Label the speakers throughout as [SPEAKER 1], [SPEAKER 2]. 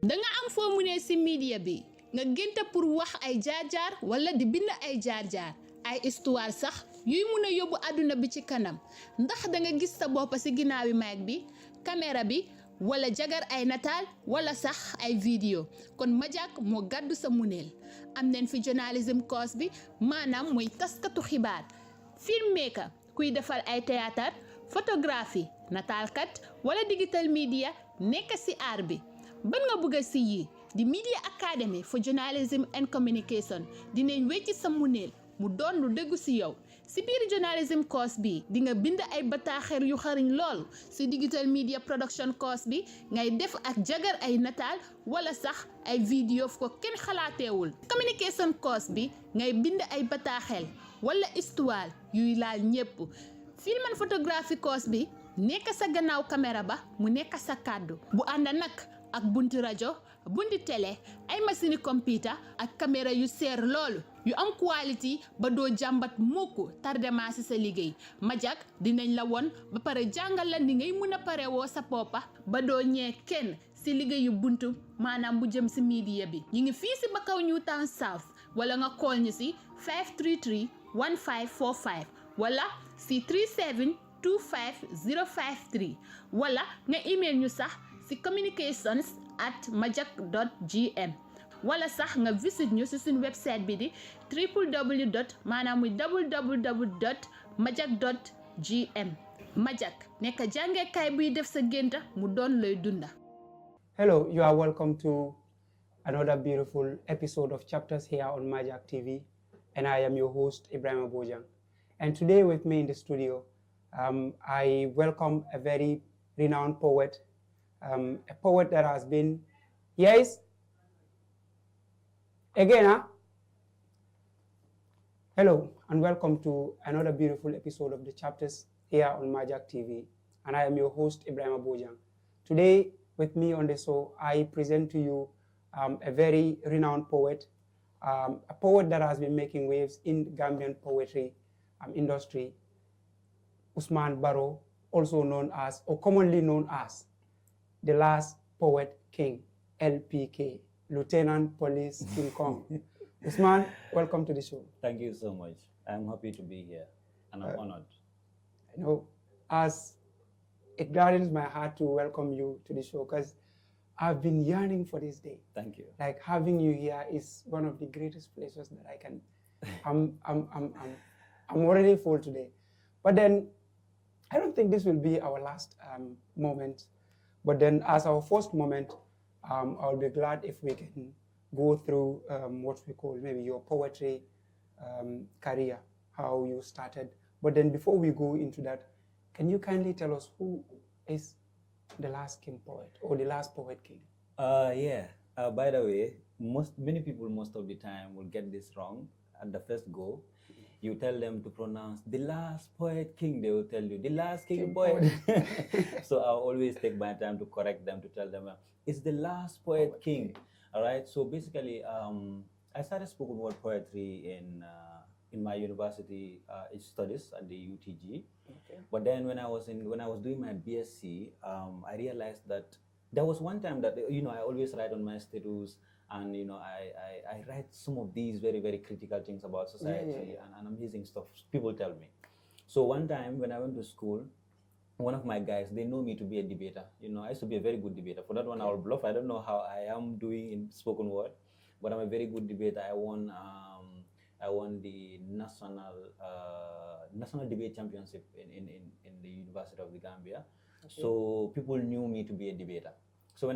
[SPEAKER 1] da nga am foo mu ne si media bi nga gënta pour wax ay jaar-jaar wala di bind ay jaar-jaar ay histoire sax yuy mun a yóbbu àdduna bi ci kanam ndax da nga gis sa bopp si ginnaawi mic bi caméra bi wala jagar ay nataal wala sax ay vidéo kon Majak moo gàddu sa muneel am nañ fi journalism course bi maanaam mooy taskatu xibaar filmmaker kuy defal ay théâtre photographie nataalkat wala digital media nekk si aar bi ban nga bëgg si yi di Media Academy for Journalism and Communication dinañ wecci sa muneel mu doon lu dëggu si yow si biir journalism course bi di nga bind ay bataaxel yu xariñ lool si digital media production course bi ngay def ak jagar ay nataal wala sax ay vidéo fu ko kenn xalaateewul communication course bi ngay bind ay bataaxel wala histoire yuy laal ñépp film and photography course bi nekk sa gannaaw caméra ba mu nekk sa kàddu bu ànd nag ak bunti rajo bunti télé ay machine computer ak caméra yu seer loolu yu am quality ba doo jàmbat mukk tardement ci sa liggéey Majak dinañ la won ba pare jàngal la ni ngay mën a pare woo sa poppa ba doo ñee kenn ci liggéeyu buntu maanaam bu jëm ci media bi ñi ngi fii ci Bakaw Newtown South wala nga call ñu ci 533 1545 wala ci 37 25053 wala nga email ñu sax ci communications@majak.gm wala sax nga visit ñu ci suñu website bi di www.majak.gm Majak nekk jàngeekaay buy def sa génta mu doon lay dunda.
[SPEAKER 2] Hello, you are welcome to another beautiful episode of Chapters here on Majak TV, and I am your host Ibrahim Bojang. And today with me in the studio, I welcome a very renowned poet, a poet that has been, yes, again, huh? Hello, and welcome to another beautiful episode of the Chapters here on Majak TV, and I am your host Ibrahim Bojang. Today, with me on the show, I present to you a very renowned poet, a poet that has been making waves in Gambian poetry industry, Usman Barrow, also known as, or commonly known as, the last poet king, LPK, Lieutenant Police King Kong. Usman, welcome to the show.
[SPEAKER 3] Thank you so much. I'm happy to be here, and I'm honored.
[SPEAKER 2] I know, as it gladdens my heart to welcome you to the show, because I've been yearning for this day.
[SPEAKER 3] Thank you.
[SPEAKER 2] Like, having you here is one of the greatest pleasures that I can. I'm already full today, but then I don't think this will be our last moment. But then, as our first moment, I'll be glad if we can go through what we call maybe your poetry career, how you started. But then, before we go into that, can you kindly tell us who is the last king poet or the last poet king?
[SPEAKER 3] Yeah. By the way, many people most of the time will get this wrong at the first go. You tell them to pronounce the last poet king, they will tell you the last king poet. So I'll always take my time to correct them, to tell them it's the last poet king. All right. So basically, I started spoken word poetry in my university studies at the UTG.
[SPEAKER 2] Okay.
[SPEAKER 3] But then when I was doing my BSc, I realized that there was one time that I always write on my status, and I write some of these very, very critical things about society and amazing stuff people tell me. So one time when I went to school, one of my guys, they know me to be a debater. I used to be a very good debater. For that one, I will bluff. I don't know how I am doing in spoken word, but I'm a very good debater. I won the national debate championship in the University of the Gambia. Okay. So people knew me to be a debater. So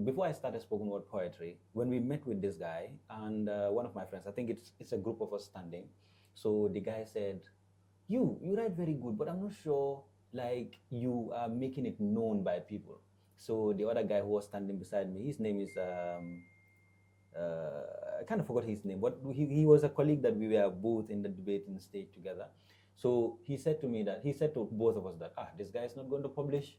[SPEAKER 3] before I started spoken word poetry, when we met with this guy and one of my friends, I think it's a group of us standing. So the guy said, you write very good, but I'm not sure like you are making it known by people. So the other guy who was standing beside me, his name is I kind of forgot his name, but he was a colleague that we were both in the debating stage together. So he said to both of us that this guy is not going to publish.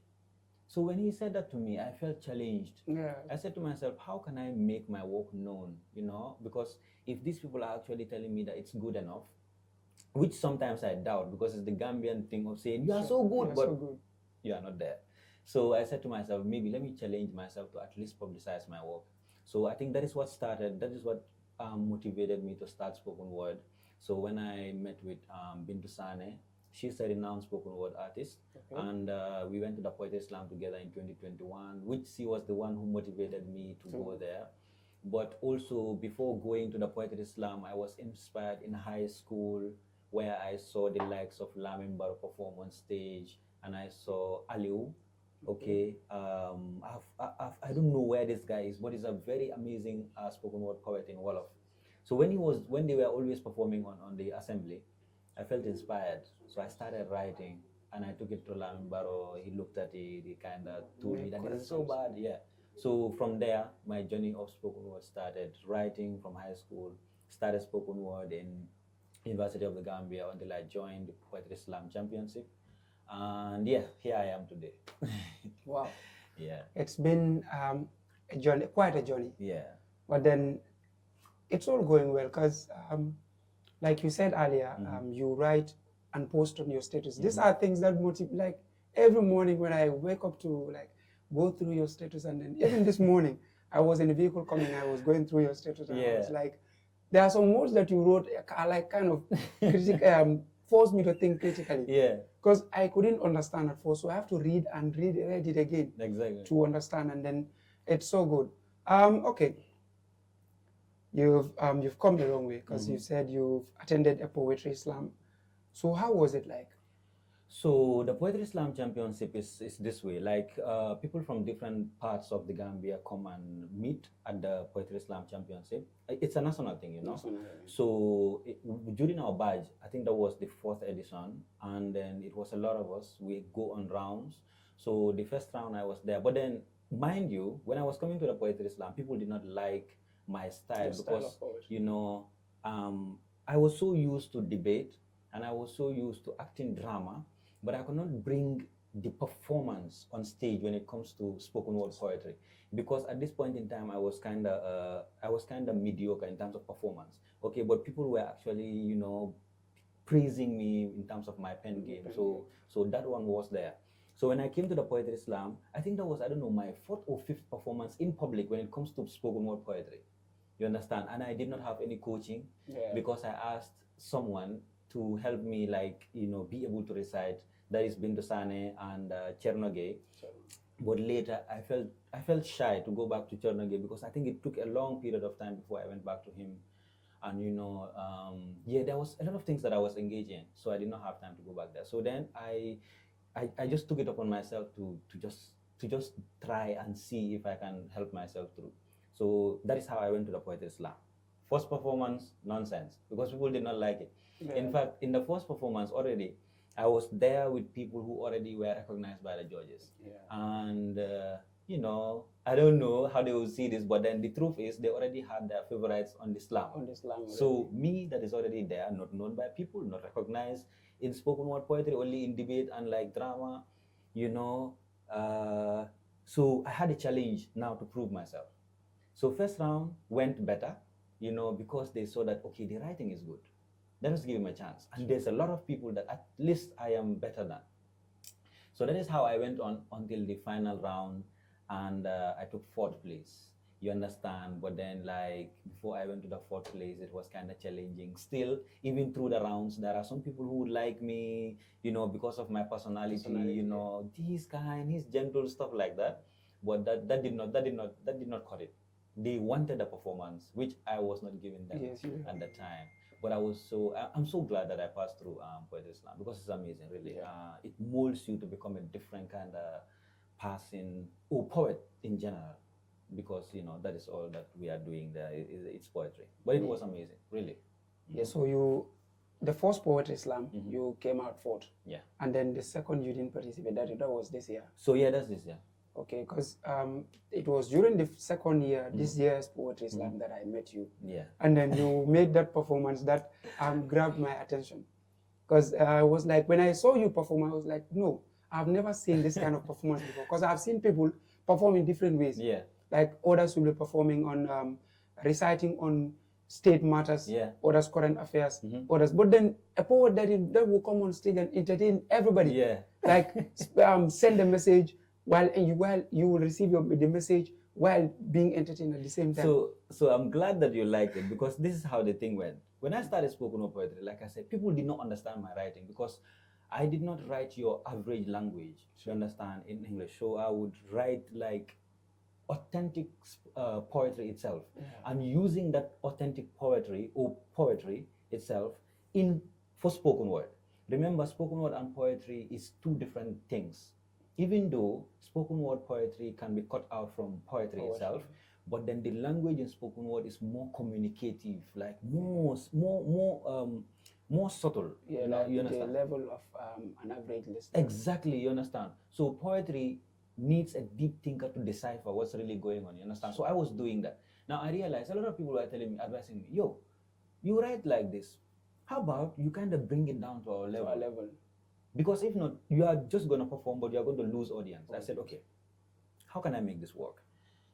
[SPEAKER 3] So when he said that to me, I felt challenged.
[SPEAKER 2] Yeah.
[SPEAKER 3] I said to myself, how can I make my work known? Because if these people are actually telling me that it's good enough, which sometimes I doubt, because it's the Gambian thing of saying you are so good, but you are not there. So I said to myself, maybe let me challenge myself to at least publicize my work. So I think that is what started, that is what motivated me to start spoken word. So when I met with Bintu Sane, she's a renowned spoken word artist,
[SPEAKER 2] Okay.
[SPEAKER 3] and we went to the Poetry Slam together in 2021, which she was the one who motivated me to go there. But also before going to the Poetry Slam, I was inspired in high school where I saw the likes of Lamin Baro perform on stage, and I saw Aliu. Okay, I don't know where this guy is, but he's a very amazing spoken word poet in Wolof. So when they were always performing on the assembly, I felt inspired. So I started writing, and I took it to Lamin Baro. He looked at it, he kind of told me that this is so bad. Yeah. So from there, my journey of spoken word started. Writing from high school, started spoken word in University of the Gambia until I joined the Poetry Slam Championship. And yeah, here I am today.
[SPEAKER 2] Wow.
[SPEAKER 3] Yeah.
[SPEAKER 2] It's been a journey, quite a journey.
[SPEAKER 3] Yeah.
[SPEAKER 2] But then it's all going well because, like you said earlier, you write and post on your status. These are things that motivate. Like every morning when I wake up to like go through your status, and then even this morning I was in the vehicle coming, I was going through your status, and I was like, there are some words that you wrote are like kind of forced me to think critically.
[SPEAKER 3] Yeah.
[SPEAKER 2] Because I couldn't understand at first, so I have to read it again.
[SPEAKER 3] Exactly.
[SPEAKER 2] To understand, and then it's so good. Okay. You've come a long way because you said you've attended a poetry slam. So how was it like?
[SPEAKER 3] So the Poetry Slam Championship is this way. Like people from different parts of the Gambia come and meet at the Poetry Slam Championship. It's a national thing, you know. So during our badge, I think that was the 4th edition, and then it was a lot of us. We go on rounds. So the first round I was there, but then mind you, when I was coming to the Poetry Slam, people did not like my style because you know I was so used to debate and I was so used to acting drama, but I could not bring the performance on stage when it comes to spoken word poetry, because at this point in time I was kind of mediocre in terms of performance. Okay, but people were actually, you know, praising me in terms of my pen game. So that one was there. So when I came to the Poetry Slam, I think that was, I don't know, my 4th or 5th performance in public when it comes to spoken word poetry. You understand? And I did not have any coaching because I asked someone to help me, like, you know, be able to recite. That is Bintu Sane and Chernoge. But later I felt shy to go back to Chernoge because I think it took a long period of time before I went back to him. And you know, there was a lot of things that I was engaged in, so I did not have time to go back there. So then I just took it upon myself to just try and see if I can help myself through. So that is how I went to the Poetry Slam. First performance, nonsense, because people did not like it. In fact, in the first performance already, I was there with people who already were recognized by the judges. And you know, I don't know how they will see this, but then the truth is they already had their favorites on the slam. So me, that is already there, not known by people, not recognized in spoken word poetry, only in debate and like drama, you know. So I had a challenge now to prove myself. So first round went better, you know, because they saw that, okay, the writing is good. Let us give him a chance. And there's a lot of people that at least I am better than. So that is how I went on until the final round, and I took 4th place. You understand? But then, like, before I went to the 4th place, it was kind of challenging. Still, even through the rounds, there are some people who would like me, you know, because of my personality, you know, he's kind, he's gentle, stuff like that. But that did not cut it. They wanted a performance, which I was not giving them at the time. But I'm so glad that I passed through Poetry Slam because it's amazing, really. It molds you to become a different kind of person or poet in general, because, you know, that is all that we are doing there. It's poetry. But it was amazing, really.
[SPEAKER 2] Yeah, so the first Poetry Slam, you came out 4th.
[SPEAKER 3] Yeah.
[SPEAKER 2] And then the second you didn't participate, that was this year.
[SPEAKER 3] So yeah, that's this year.
[SPEAKER 2] Okay, because it was during the second year, this year's Poetry Slam, that I met you.
[SPEAKER 3] Yeah.
[SPEAKER 2] And then you made that performance that grabbed my attention. Because I was like, when I saw you perform, I was like, no, I've never seen this kind of performance before. Because I've seen people perform in different ways.
[SPEAKER 3] Yeah.
[SPEAKER 2] Like others will be performing on, reciting on state matters, others current affairs, others. But then a poet that will come on stage and entertain everybody.
[SPEAKER 3] Yeah.
[SPEAKER 2] Like send a message, while you will receive the message while being entertained at the same time.
[SPEAKER 3] So I'm glad that you liked it, because this is how the thing went. When I started spoken word poetry, like I said, people did not understand my writing because I did not write your average language, you understand, in English. So I would write like authentic poetry itself, and using that authentic poetry itself for spoken word. Remember, spoken word and poetry is two different things. Even though spoken word poetry can be cut out from poetry itself, but then the language in spoken word is more communicative, like more subtle.
[SPEAKER 2] Yeah, like
[SPEAKER 3] you
[SPEAKER 2] the
[SPEAKER 3] understand?
[SPEAKER 2] level of an average listener.
[SPEAKER 3] Exactly, you understand. So poetry needs a deep thinker to decipher what's really going on. You understand? So I was doing that. Now I realized a lot of people were telling me, advising me, yo, you write like this. How about you kind of bring it down to our level? Because if not, you are just going to perform, but you are going to lose audience. I said, okay, how can I make this work?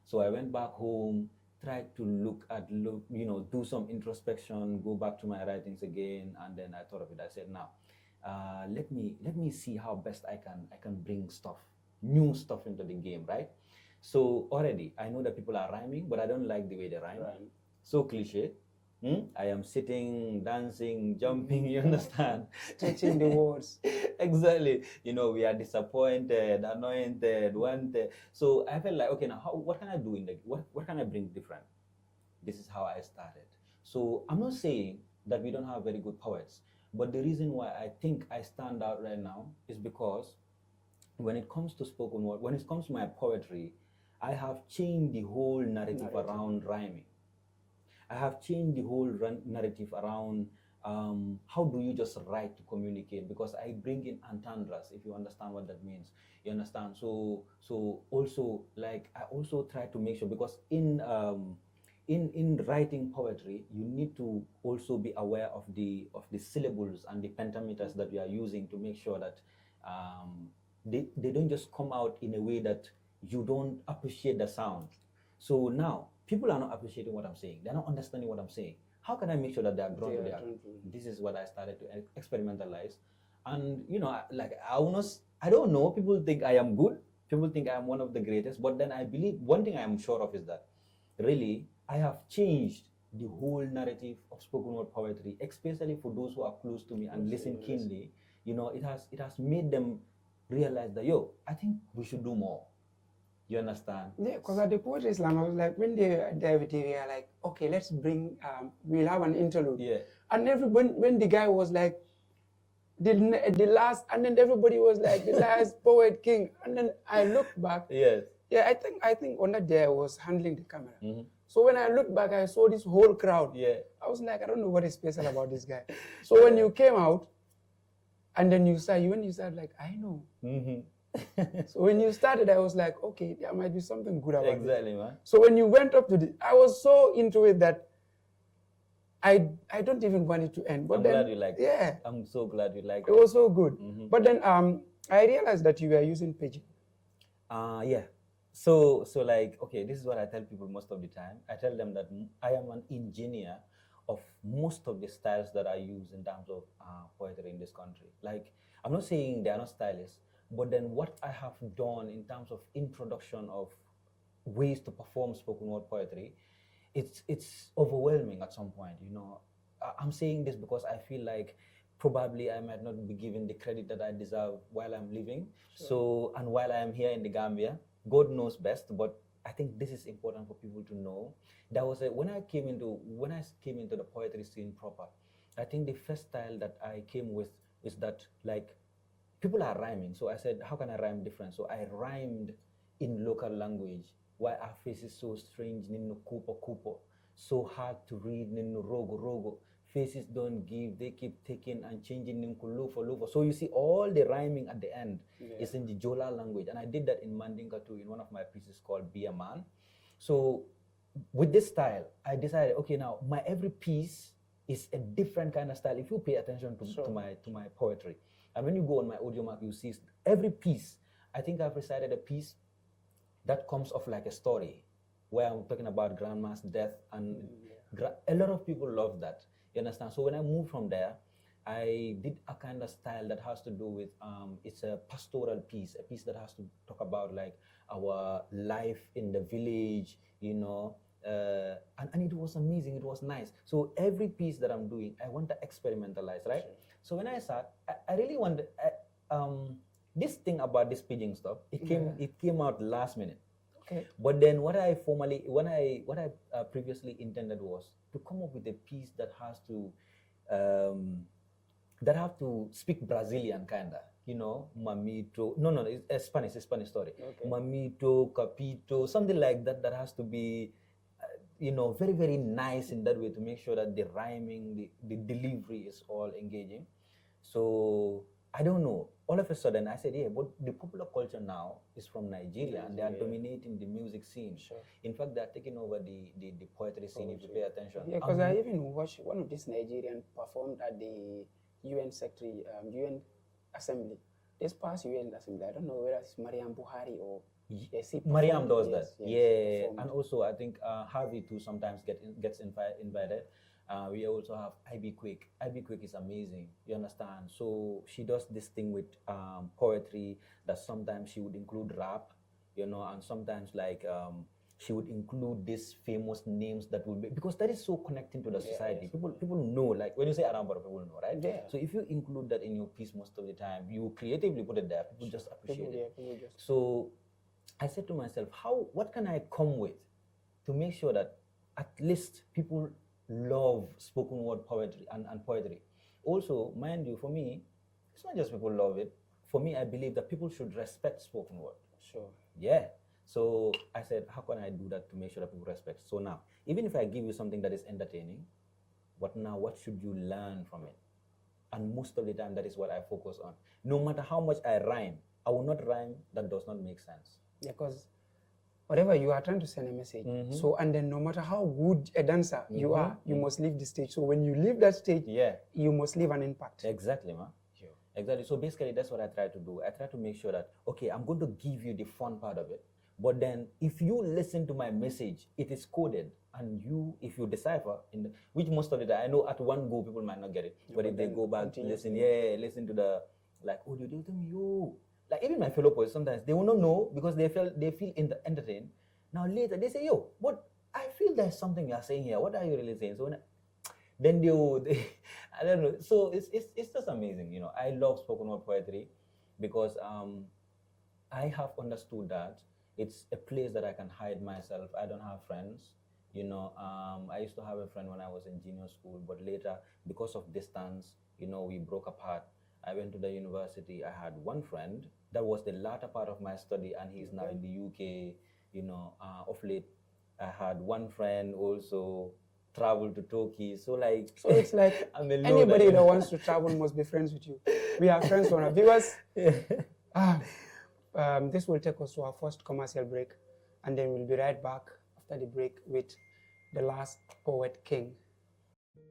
[SPEAKER 3] So I went back home, tried to do some introspection, go back to my writings again, and then I thought of it. I said, now, let me see how best I can bring new stuff into the game, right? So already I know that people are rhyming, but I don't like the way they rhyme. So cliche. I am sitting, dancing, jumping, you understand?
[SPEAKER 2] Stretching the words.
[SPEAKER 3] Exactly. We are disappointed, anointed, wanted. So I felt like, okay, now what can I do what can I bring different? This is how I started. So I'm not saying that we don't have very good poets, but the reason why I think I stand out right now is because when it comes to spoken word, when it comes to my poetry, I have changed the whole narrative around rhyming. I have changed the whole narrative around how do you just write to communicate, because I bring in entendres, if you understand what that means. You understand? So also, like, I also try to make sure, because in writing poetry, you need to also be aware of the syllables and the pentameters that you are using to make sure that they don't just come out in a way that you don't appreciate the sound. So now people are not appreciating what I'm saying. They're not understanding what I'm saying. How can I make sure that they are drawn to the act? This is what I started to experimentalize. And I don't know, people think I am good. People think I am one of the greatest. But then I believe one thing I am sure of is that really I have changed the whole narrative of spoken word poetry, especially for those who are close to me and listen keenly. It has made them realize that, I think we should do more. You understand?
[SPEAKER 2] Yeah, because at the Poetry Slam, I was like, when they are like, okay, let's bring, we'll have an interlude.
[SPEAKER 3] Yeah.
[SPEAKER 2] And when the guy was like, the last, and then everybody was like, the last poet king. And then I looked back.
[SPEAKER 3] Yes.
[SPEAKER 2] Yeah, I think on that day I was handling the camera. So when I looked back, I saw this whole crowd.
[SPEAKER 3] Yeah.
[SPEAKER 2] I was like, I don't know what is special about this guy. So when you came out, and then when you started, like, I know. So when you started, I was like, okay, there might be something good about it.
[SPEAKER 3] Exactly, man.
[SPEAKER 2] So when you went up to I was so into it that I don't even want it to end. But
[SPEAKER 3] I'm
[SPEAKER 2] then,
[SPEAKER 3] glad you liked it.
[SPEAKER 2] Yeah.
[SPEAKER 3] I'm so glad you liked
[SPEAKER 2] it.
[SPEAKER 3] it.
[SPEAKER 2] It was so good. But then I realized that you were using pidgin.
[SPEAKER 3] Yeah. So like, okay, this is what I tell people most of the time. I tell them that I am an engineer of most of the styles that I use in terms of poetry in this country. Like, I'm not saying they are not stylists, but then what I have done in terms of introduction of ways to perform spoken word poetry, it's overwhelming at some point. I'm saying this because I feel like probably I might not be given the credit that I deserve while I'm living. Sure. So, and while I am here in the Gambia, God knows best, but I think this is important for people to know. That was when I came into the poetry scene proper, I think the first style that I came with is that, like, people are rhyming. So I said, how can I rhyme different? So I rhymed in local language. Why our face is so strange, nino kupo kupo. So hard to read, nino rogo rogo. Faces don't give, they keep taking and changing nino lufo lufo. So you see all the rhyming at the end is in the Jola language. And I did that in Mandinka too, in one of my pieces called Be a Man. So with this style, I decided, okay, now my every piece is a different kind of style. If you pay attention to my poetry, and when you go on my audio mark, you see every piece. I think I've recited a piece that comes off like a story, where I'm talking about grandma's death, and a lot of people love that. You understand? So when I moved from there, I did a kind of style that has to do with it's a pastoral piece, a piece that has to talk about like our life in the village, and it was amazing. It was nice. So every piece that I'm doing, I want to experimentalize, right?
[SPEAKER 2] Sure.
[SPEAKER 3] So when I sat, I really wanted this thing about this pidgin stuff. It came out last minute.
[SPEAKER 2] Okay.
[SPEAKER 3] But then what I previously intended was to come up with a piece that has to speak Brazilian kinda, mamito. No, it's a Spanish story.
[SPEAKER 2] Okay.
[SPEAKER 3] Mamito, capito, something like that. That has to be, very very nice in that way to make sure that the rhyming, the delivery is all engaging. So I don't know. All of a sudden, I said, yeah, but the popular culture now is from Nigeria, and they are dominating the music scene.
[SPEAKER 2] Sure.
[SPEAKER 3] In fact, they are taking over the poetry scene, if you pay attention.
[SPEAKER 2] Yeah, because I even watched one of these Nigerians performed at the UN UN Assembly. This past UN Assembly, I don't know whether it's Mariam Buhari or
[SPEAKER 3] Mariam does that.
[SPEAKER 2] Yes,
[SPEAKER 3] Yeah,
[SPEAKER 2] performed.
[SPEAKER 3] and also I think Harvey too sometimes gets invited. We also have Ivy Quick. Ivy Quick is amazing. You understand? So she does this thing with poetry that sometimes she would include rap, and sometimes like she would include these famous names that will be, because that is so connecting to the society. People know, like when you say Arambara, people know, right?
[SPEAKER 2] Yeah.
[SPEAKER 3] So if you include that in your piece most of the time, you creatively put it there, people just appreciate it.
[SPEAKER 2] People just...
[SPEAKER 3] So I said to myself, what can I come with to make sure that at least people love spoken word poetry and poetry. Also, mind you, for me, it's not just people love it. For me, I believe that people should respect spoken word.
[SPEAKER 2] Sure.
[SPEAKER 3] Yeah. So I said, how can I do that to make sure that people respect? So now, even if I give you something that is entertaining, what should you learn from it? And most of the time, that is what I focus on. No matter how much I rhyme, I will not rhyme that does not make sense.
[SPEAKER 2] Yeah, because whatever you are trying to send a message. So, and then no matter how good a dancer you are, you must leave the stage. So when you leave that stage, you must leave an impact.
[SPEAKER 3] Exactly, man.
[SPEAKER 2] Sure.
[SPEAKER 3] Exactly. So basically, that's what I try to do. I try to make sure that, okay, I'm going to give you the fun part of it. But then if you listen to my message, it is coded. And if you decipher, which most of the time, I know at one go, people might not get it. But if they go back to listen to the, like, oh, you do them, yo. Like even my fellow poets, sometimes they will not know because they feel entertained. Now later they say, yo, but I feel there's something you're saying here. What are you really saying? So then they I don't know. So it's just amazing, I love spoken word poetry because I have understood that it's a place that I can hide myself. I don't have friends. I used to have a friend when I was in junior school, but later because of distance, we broke apart. I went to the university. I had one friend. That was the latter part of my study, and he's now in the UK. Of late, I had one friend also travel to Turkey. So
[SPEAKER 2] it's like anybody that wants to travel must be friends with you. We are friends on our viewers. This will take us to our first commercial break, and then we'll be right back after the break with the last poet king.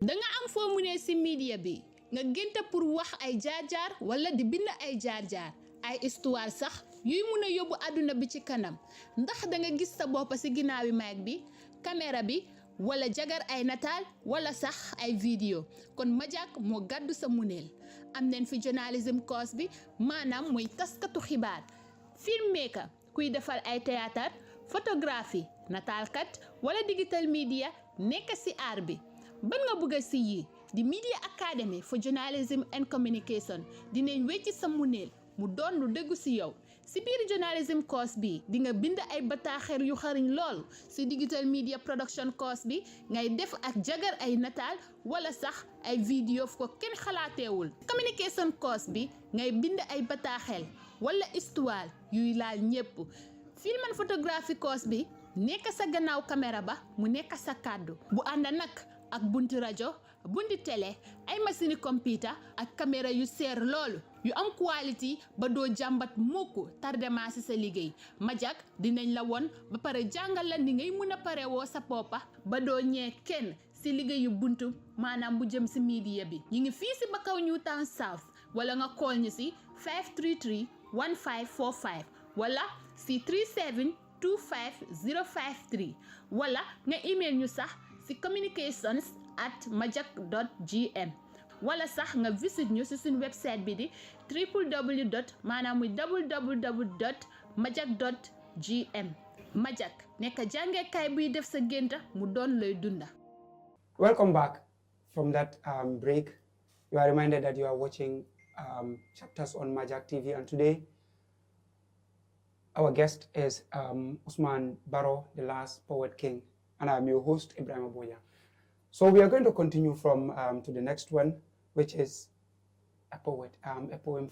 [SPEAKER 1] Da nga am foo mu ne si media bi nga gënta pour wax ay jaar-jaar wala di bind ay jaar-jaar ay histoire sax yuy mun a yóbbu àdduna bi ci kanam ndax da nga gis sa bopp si ginnaawi mic bi caméra bi wala jagar ay nataal wala sax ay vidéo kon Majak moo gàddu sa muneel am nañ fi journalism course bi maanaam mooy taskatu xibaar filmmaker kuy defal ay théâtre photographie nataalkat wala digital media nekk si aar bi ban nga bëgg si yi di Media Academy for Journalism and Communication dinañ wecci sa muneel mu doon lu dëggu si yow si biir journalism course bi di nga bind ay bataaxel yu xariñ lool si digital media production course bi ngay def ak jagar ay nataal wala sax ay vidéo fu ko kenn xalaateewul communication course bi ngay bind ay bataaxel wala histoire yuy laal ñépp film and photography course bi nekk sa gannaaw caméra ba mu nekk sa kàddu bu ànd nag ak bunti rajo bunti télé ay machine computer ak caméra yu seer loolu yu am quality ba doo jàmbat mukk tardement ci sa liggéey Majak dinañ la won ba pare jàngal la ni ngay mën a pare woo sa poppa ba doo ñee kenn ci liggéeyu buntu maanaam bu jëm ci media bi ñu ngi fii ci Bakaw Newtown South wala nga call ñu ci 533 1545 wala ci 37 25053 wala nga email ñu sax ci communications@majak.gm wala sax nga visit ñu ci suñ website bi di www.majak.gm. Majak nekk jàngeekaay buy def sa génta mu doon lay dunda.
[SPEAKER 2] Welcome back from that break. You are reminded that you are watching chapters on Majak TV, and today our guest is Usman Barrow, the last poet king, and I'm your host, Ibrahim Aboya. So we are going to continue from to the next one, which is a poem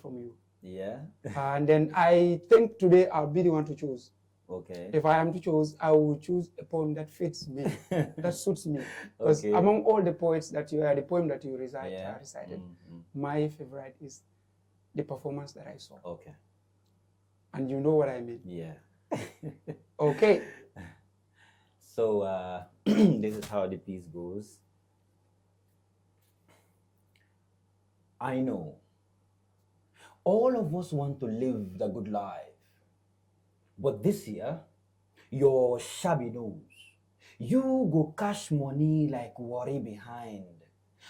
[SPEAKER 2] from you.
[SPEAKER 3] Yeah.
[SPEAKER 2] And then I think today I'll be the one to choose.
[SPEAKER 3] Okay.
[SPEAKER 2] If I am to choose, I will choose a poem that fits me, that suits me. Because
[SPEAKER 3] Okay.
[SPEAKER 2] among all the poets that the poem that you recited,
[SPEAKER 3] Mm-hmm.
[SPEAKER 2] my favorite is the performance that I saw.
[SPEAKER 3] Okay.
[SPEAKER 2] And you know what I mean.
[SPEAKER 3] Yeah.
[SPEAKER 2] Okay.
[SPEAKER 3] So this is how the piece goes. I know all of us want to live the good life, but this year, your shabby nose, you go cash money like worry behind.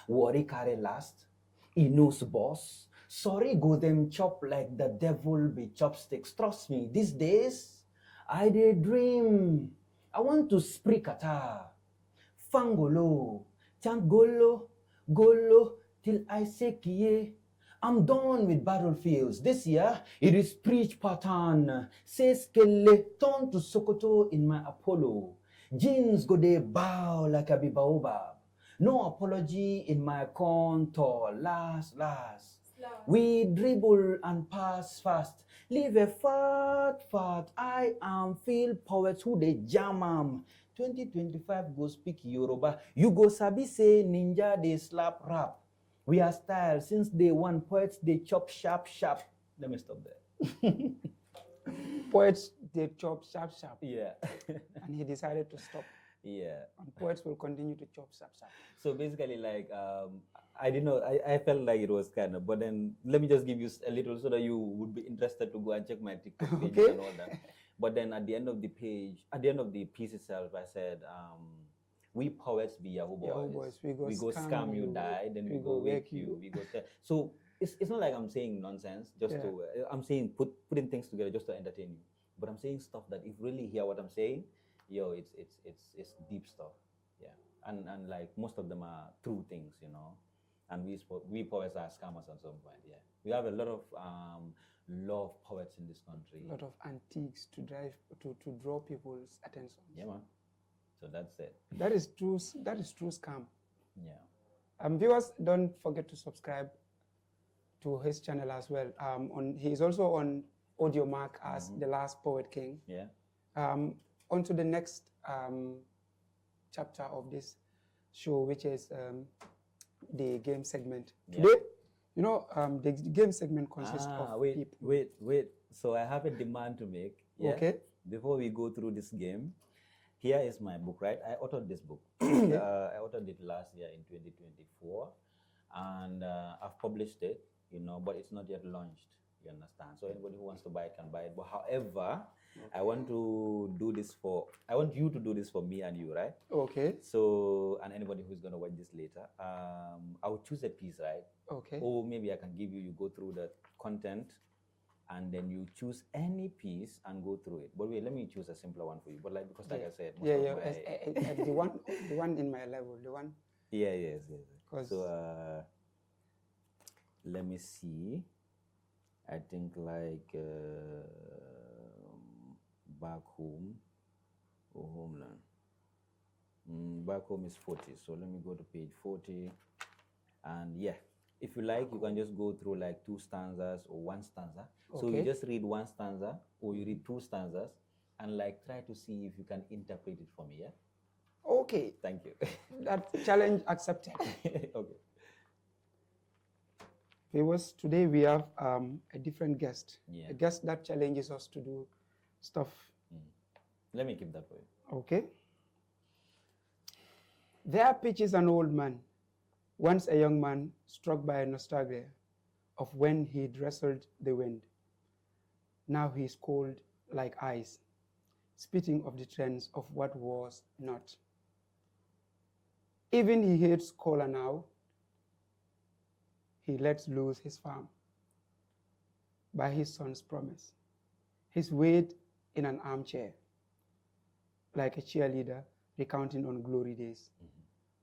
[SPEAKER 3] Worry carry last, he knows boss. Sorry go them chop like the devil be chopsticks. Trust me, these days, I dey dream. I want to speak Qatar. Fangolo, Tangolo, Golo, till I say Kiye. I'm done with battlefields. This year, it is preach pattern. Says Kele, turn to Sokoto in my Apollo. Jeans go they bow like a baobab. No apology in my contour. Last. We dribble and pass fast. Leave a fat. I am feel poets who they jam 'em. 2025 go speak Yoruba. You go sabi say ninja they slap rap. We are style since day one. Poets they chop sharp. Let me stop there.
[SPEAKER 2] Poets, they chop sharp.
[SPEAKER 3] Yeah.
[SPEAKER 2] And he decided to stop.
[SPEAKER 3] Yeah.
[SPEAKER 2] And poets will continue to chop sharp.
[SPEAKER 3] So basically, like, I didn't know, I felt like it was kind of, but then let me just give you a little so that you would be interested to go and check my TikTok page
[SPEAKER 2] Okay.
[SPEAKER 3] and all that. But then at the end of the page, at the end of the piece itself, I said, we poets be Yahoo boys.
[SPEAKER 2] We go
[SPEAKER 3] scam you, die, then we go wake you. We go so it's not like I'm saying nonsense, just to, I'm saying putting things together just to entertain you. But I'm saying stuff that if you really hear what I'm saying, yo, it's deep stuff. Yeah. And like most of them are true things, you know. And we poets are scammers at some point. Yeah, we have a lot of poets in this country.
[SPEAKER 2] A lot of antiques to draw people's attention.
[SPEAKER 3] Yeah, man. So that's it.
[SPEAKER 2] That is true scam.
[SPEAKER 3] Yeah.
[SPEAKER 2] Viewers, don't forget to subscribe to his channel as well. He is also on Audio Mark as the last poet king.
[SPEAKER 3] Yeah.
[SPEAKER 2] On to the next chapter of this show, which is the game segment.
[SPEAKER 3] Yeah.
[SPEAKER 2] Today, you know, the game segment consists of people.
[SPEAKER 3] Wait. So I have a demand to make. Yeah?
[SPEAKER 2] Okay.
[SPEAKER 3] Before we go through this game, here is my book, right? I authored this book.
[SPEAKER 2] Okay.
[SPEAKER 3] I authored it last year in 2024, and I've published it, you know, but it's not yet launched. You understand? So anybody who wants to buy it can buy it. But however, I want you to do this for me and you, right?
[SPEAKER 2] Okay.
[SPEAKER 3] So, and anybody who's gonna watch this later, I will choose a piece, right?
[SPEAKER 2] Okay.
[SPEAKER 3] Or maybe I can give you go through the content, and then you choose any piece and go through it. But wait, let me choose a simpler one for you. But like, because like I said,
[SPEAKER 2] the one in my level, the one.
[SPEAKER 3] Yeah, yes. So let me see. I think like back home or homeland. Back home is 40. So let me go to page 40. And yeah, if you like, you can just go through like 2 stanzas or 1 stanza. So you just read 1 stanza or you read 2 stanzas and like try to see if you can interpret it for me, yeah?
[SPEAKER 2] Okay.
[SPEAKER 3] Thank you.
[SPEAKER 2] That challenge accepted.
[SPEAKER 3] Okay.
[SPEAKER 2] Viewers, today we have a different guest.
[SPEAKER 3] Yeah.
[SPEAKER 2] A guest that challenges us to do stuff.
[SPEAKER 3] Let me keep that for you.
[SPEAKER 2] Okay. There pitches an old man, once a young man struck by a nostalgia of when he'd wrestled the wind. Now he's cold like ice, spitting of the trends of what was not. Even he hates cola now, he lets loose his farm by his son's promise. His weight in an armchair, like a cheerleader recounting on glory days.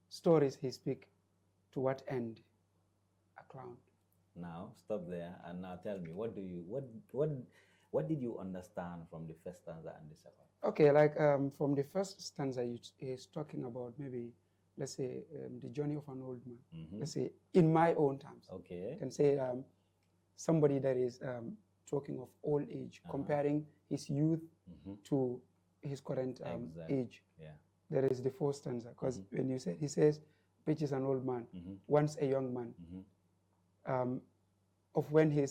[SPEAKER 2] Stories he speak, to what end? A clown.
[SPEAKER 3] Now stop there and now tell me, what did you understand from the first stanza and the second?
[SPEAKER 2] Okay, like from the first stanza, he's talking about maybe, let's say, the journey of an old man. Let's say, in my own terms.
[SPEAKER 3] Okay.
[SPEAKER 2] Can say somebody that is talking of old age, comparing his youth to his current age.
[SPEAKER 3] Yeah.
[SPEAKER 2] There is the fourth stanza, because when you say, he says, which is an old man, once a young man, of when he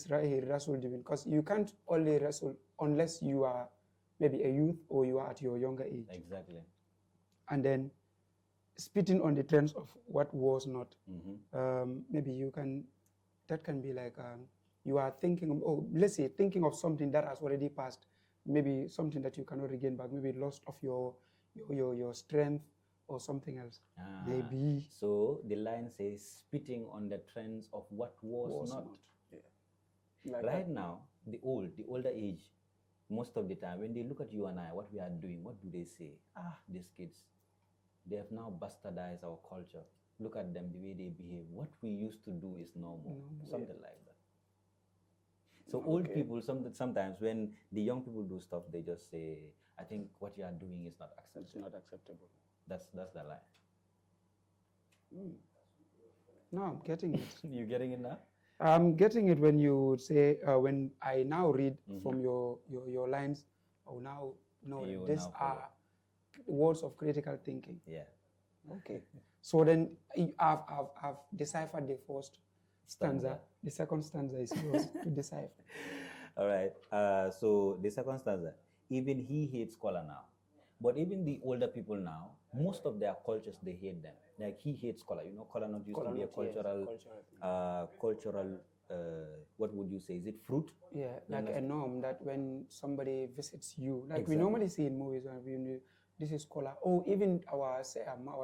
[SPEAKER 2] wrestled even, because you can't only wrestle unless you are maybe a youth or you are at your younger age.
[SPEAKER 3] Exactly.
[SPEAKER 2] And then spitting on the trends of what was not. Maybe you can, that can be like, you are thinking of, oh, let's say, thinking of something that has already passed, maybe something that you cannot regain back, maybe lost of your strength or something else. Maybe.
[SPEAKER 3] So the line says, spitting on the trends of what was not.
[SPEAKER 2] Yeah. Like
[SPEAKER 3] right
[SPEAKER 2] that.
[SPEAKER 3] now, the older age, most of the time, when they look at you and I, what we are doing, what do they say? These kids, they have now bastardized our culture. Look at them, the way they behave. What we used to do is normal, something like that. So old people, sometimes when the young people do stuff, they just say, I think what you are doing is not acceptable.
[SPEAKER 2] It's not acceptable.
[SPEAKER 3] That's the lie.
[SPEAKER 2] No, I'm getting it.
[SPEAKER 3] You getting it now?
[SPEAKER 2] I'm getting it when you say, when I now read from your lines, oh, now know that these are words of critical thinking.
[SPEAKER 3] Yeah.
[SPEAKER 2] Okay. So then I've deciphered the first stanza. The second stanza is yours to decipher.
[SPEAKER 3] All right. So the second stanza, even he hates color now. But even the older people now, most of their cultures, they hate them. Like he hates color. You know, color not used to be a cultural, what would you say? Is it fruit?
[SPEAKER 2] Yeah, like a norm that when somebody visits you, like
[SPEAKER 3] Exactly.
[SPEAKER 2] we normally see in movies, this is color. Oh, even our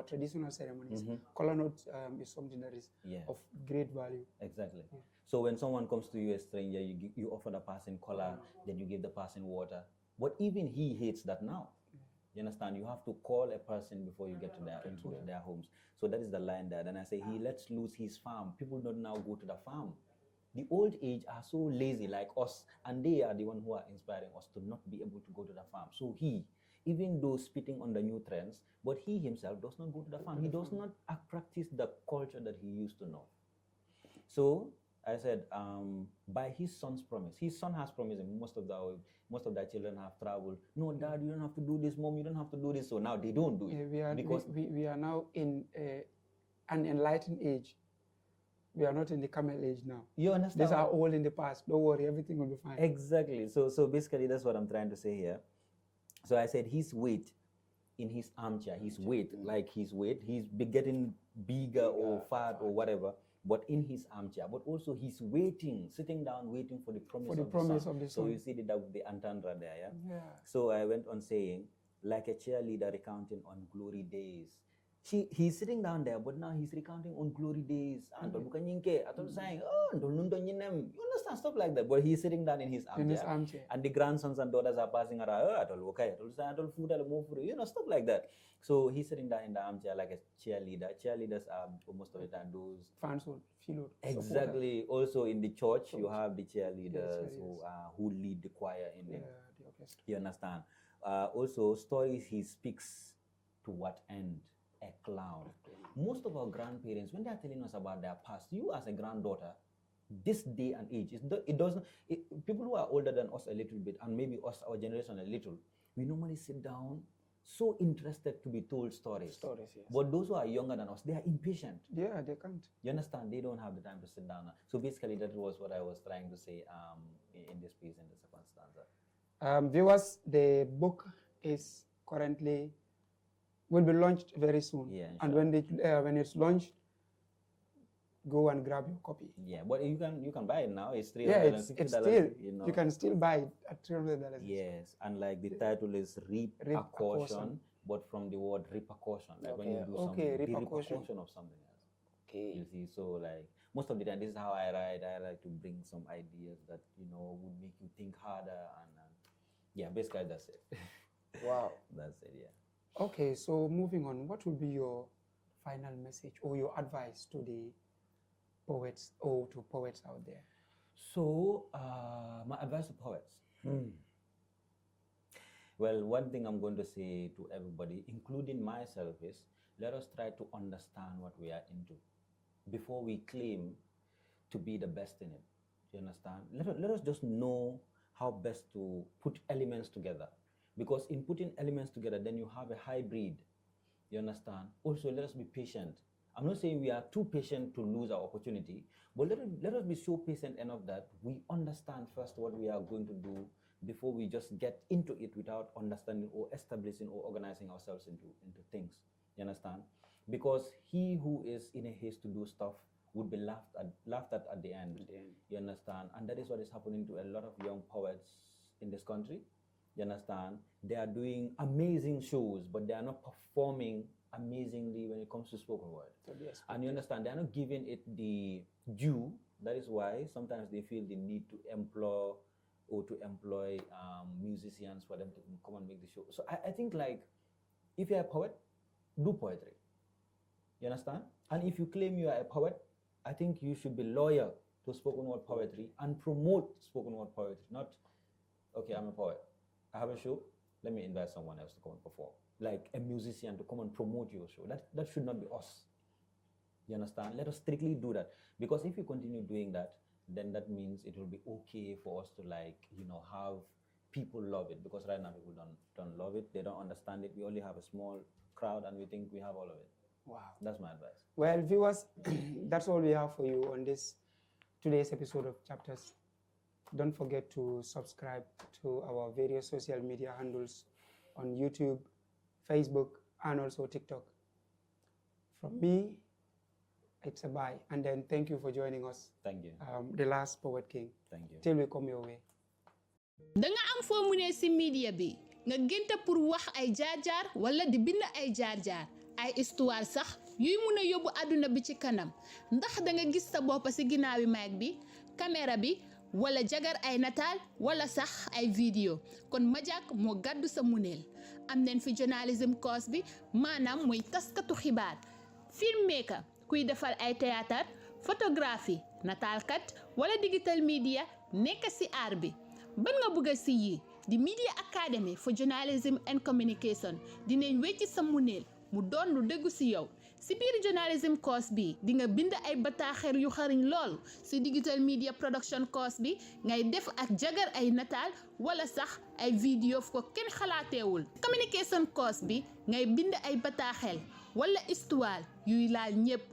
[SPEAKER 2] traditional ceremonies, color note is something that is of great value.
[SPEAKER 3] Exactly. Yeah. So when someone comes to you, a stranger, you offer the person color, then you give the person water. But even he hates that now. You understand? You have to call a person before you get to their homes. So that is the line there. Then I say, he lets loose his farm. People don't now go to the farm. The old age are so lazy like us, and they are the one who are inspiring us to not be able to go to the farm. So he, even though spitting on the new trends, but he himself does not go to the farm. He does not practice the culture that he used to know. So I said, by his son's promise, his son has promised him. Most of their children have traveled. No, Dad, you don't have to do this. Mom, you don't have to do this. So now they don't do it.
[SPEAKER 2] We are now in an enlightened age. We are not in the camel age now.
[SPEAKER 3] You understand?
[SPEAKER 2] These are all in the past. Don't worry, everything will be fine.
[SPEAKER 3] Exactly. So basically, that's what I'm trying to say here. So I said his weight in his armchair, he's getting bigger or fat or whatever, but in his armchair. But also he's sitting down, waiting for the promise of the sun. So you see the entendre there, yeah? So I went on saying, like a cheerleader recounting on glory days. He's sitting down there, but now he's recounting on glory days. And saying, you understand, stuff like that. But he's sitting down in his armchair. And the grandsons and daughters are passing around, stuff like that. So he's sitting down in the armchair like a cheerleader. Cheerleaders are most of the time those
[SPEAKER 2] fans who
[SPEAKER 3] exactly. Also in the church, you have the cheerleaders who lead the choir in the orchestra. You understand? Also, stories he speaks to what end? A clown. Most of our grandparents, when they are telling us about their past, you as a granddaughter, this day and age, people who are older than us a little bit, and maybe us, our generation a little, we normally sit down so interested to be told stories.
[SPEAKER 2] Yes.
[SPEAKER 3] But those who are younger than us, they are impatient.
[SPEAKER 2] Yeah, they can't.
[SPEAKER 3] You understand? They don't have the time to sit down. So basically, that was what I was trying to say in this piece, in the second stanza.
[SPEAKER 2] Viewers, the book is currently will be launched very soon.
[SPEAKER 3] Yeah,
[SPEAKER 2] and when it's launched, go and grab your copy.
[SPEAKER 3] Yeah, but you can buy it now. It's $350.
[SPEAKER 2] Yeah, it's still, you can still buy it at $300.
[SPEAKER 3] Yes, and like the title is Repercussion, but from the word repercussion, like when you do something, the repercussion of something else.
[SPEAKER 2] Okay.
[SPEAKER 3] You see, so like, most of the time, this is how I write. I like to bring some ideas that, you know, would make you think harder. And yeah, basically that's it.
[SPEAKER 2] Wow.
[SPEAKER 3] That's it, yeah.
[SPEAKER 2] Okay, so moving on, what would be your final message or your advice to the poets or to poets out there?
[SPEAKER 3] So, my advice to poets. Well, one thing I'm going to say to everybody, including myself, is let us try to understand what we are into before we claim to be the best in it. You understand? Let us just know how best to put elements together. Because in putting elements together, then you have a hybrid. You understand? Also, let us be patient. I'm not saying we are too patient to lose our opportunity, but let us be so patient enough that we understand first what we are going to do before we just get into it without understanding or establishing or organizing ourselves into things. You understand? Because he who is in a haste to do stuff would be laughed at the end. You understand? And that is what is happening to a lot of young poets in this country. You understand? They are doing amazing shows, but they are not performing amazingly when it comes to spoken word. And you understand, they are not giving it the due. That is why sometimes they feel the need to employ musicians for them to come and make the show. So I think, like, if you're a poet, do poetry. You understand? And if you claim you are a poet, I think you should be loyal to spoken word poetry and promote spoken word poetry. Not, okay, I'm a poet, I have a show, let me invite someone else to come and perform. Like a musician to come and promote your show. That should not be us. You understand? Let us strictly do that. Because if you continue doing that, then that means it will be okay for us to, like, you know, have people love it. Because right now people don't love it. They don't understand it. We only have a small crowd and we think we have all of it.
[SPEAKER 2] Wow.
[SPEAKER 3] That's my advice.
[SPEAKER 2] Well, viewers, that's all we have for you on today's episode of Chapters. Don't forget to subscribe to our various social media handles on YouTube, Facebook, and also TikTok. From me, it's a bye. And then thank you for joining us.
[SPEAKER 3] Thank you.
[SPEAKER 2] The last Poet King.
[SPEAKER 3] Thank you.
[SPEAKER 2] Till we come your way.
[SPEAKER 1] da nga am foo mu ne si media bi nga gënta pour wax ay jaar-jaar wala di bind ay jaar-jaar ay histoire sax yuy mun a yóbbu àdduna bi ci kanam ndax da nga gis sa bopp si ginnaawi mic bi caméra bi wala jagar ay nataal wala sax ay vidéo kon Majak moo gàddu sa muneel am nañ fi journalism course bi maanaam mooy taskatu xibaar filmmaker kuy defal ay théâtre photographie nataalkat wala digital media nekk si aar bi ban nga bëgg si yi di Media Academy for Journalism and Communication dinañ wecci sa muneel mu doon lu dëggu si yow si biir journalism course bi di nga bind ay bataaxel yu xariñ lool si digital media production course bi ngay def ak jagar ay nataal wala sax ay vidéo fu ko kenn xalaateewul communication course bi ngay bind ay bataaxel wala histoire yuy laal ñépp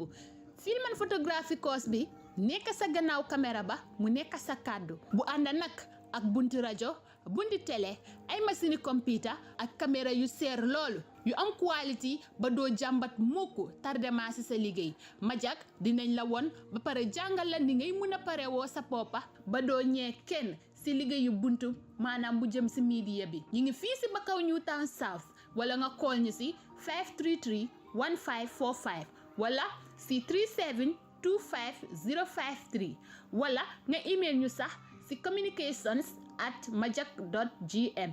[SPEAKER 1] film and photography course bi nekk sa gannaaw caméra ba mu nekk sa kàddu bu ànd nag ak bunti rajo bunti télé ay machine computer ak caméra yu seer loolu yu am quality ba doo jàmbat mukk tardement ci sa liggéey Majak dinañ la won ba pare jàngal la ni ngay mën a pare woo sa poppa ba doo ñee kenn ci liggéeyu buntu maanaam bu jëm ci media bi ñi ngi fii ci Bakaw Newtown South wala nga call ñu ci 533 1545 wala ci 37 25053 wala nga email ñu sax ci communications@majak.gm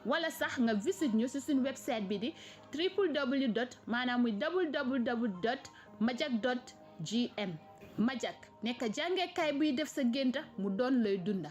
[SPEAKER 1] wala sax nga visit ñu ci suñu website bi di www.majak.gm Majak nekk jàngekaay buy def sa génta mu doon lay dunda